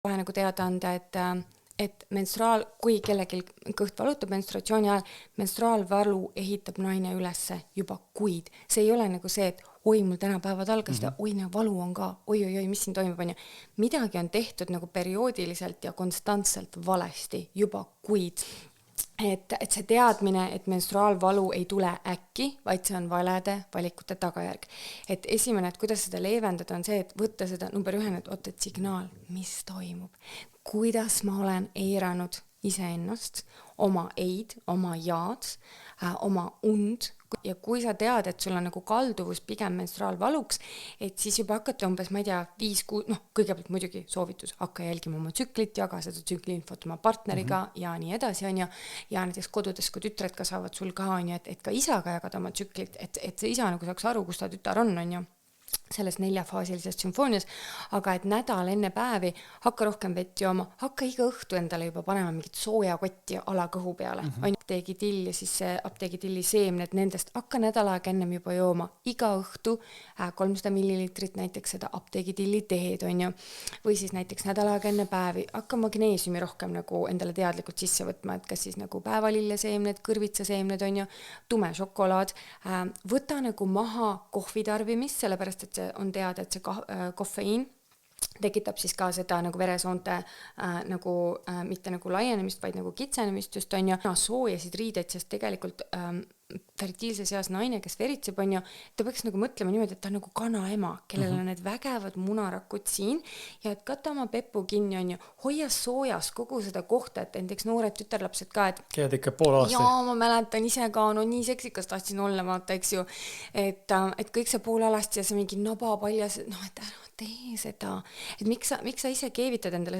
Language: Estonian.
kohe nagu teada anda, et kui kellelgi kõht valutab menstruatsiooni ajal, menstruaalvalu ehitab naine ülesse juba kuid. See ei ole nagu see, et oi, mul täna päevad algasid, oi, valu on ka, oi, mis siin toimub, on ju. Midagi on tehtud nagu perioodiliselt ja konstantselt valesti juba kuid. Et see teadmine, et menstruaalvalu ei tule äkki, vaid see on valede valikute tagajärg. Et esimene, et kuidas seda leevendada, on see, et võtta seda number 1, et signaal, mis toimub. Kuidas ma olen eiranud iseennast, oma eid, oma jaad, oma und, ja kui sa tead, et sul on nagu kalduvus pigem menstruaalvaluks, et siis juba hakata umbes, ma ei tea, 5-6, kõigepealt muidugi soovitus, hakka jälgima oma tsüklit, jaga seda tsükliinfot oma partneriga ja nii edasi, on ju, ja näiteks kodudes, kui tütred kasvavad sul ka, on ju, et ka isaga jagada oma tsüklit, et see isa nagu saaks aru, kus ta tütar on ju, selles 4-faasilises sümfoonias, aga et nädal enne päevi hakka rohkem vett jooma, hakka iga õhtu endale juba panema mingit sooja kotti alakõhu peale. On apteegidill ja siis see apteegidilli seemned nendest, hakka nädal aega ennem juba jooma iga õhtu 300 millilitrit näiteks seda apteegidilli teed, on ju. Või siis näiteks nädal aega enne päevi, hakka magneesiumi rohkem nagu endale teadlikult sisse võtma, et kas siis nagu päevalille seemned, kõrvitsa seemned, on ju, tume šokolaad. Võta nagu maha kohvitarbimist, sellepärast et see on teada, et see kofeiin tekitab siis ka seda nagu veresoonte nagu mitte nagu laienemist, vaid nagu kitsenemist just, on ju, soojasid riideid, sest tegelikult fertiilses eas naine, kes veritseb, on ju, ta peaks nagu mõtlema niimoodi, et ta on nagu kanaema, kellel on need vägevad munarakud siin ja et kata oma peppu kinni, on ju, hoia soojas kogu seda kohta, et näiteks noored tütarlapsed ka, et käed ikka pool aastat. Jaa, ma mäletan ise ka, no nii seksikas tahtsin olla, vaata, eks ju, et kõik see pool alasti ja see mingi naba paljas, et ära tee seda, et miks sa ise keevitad endale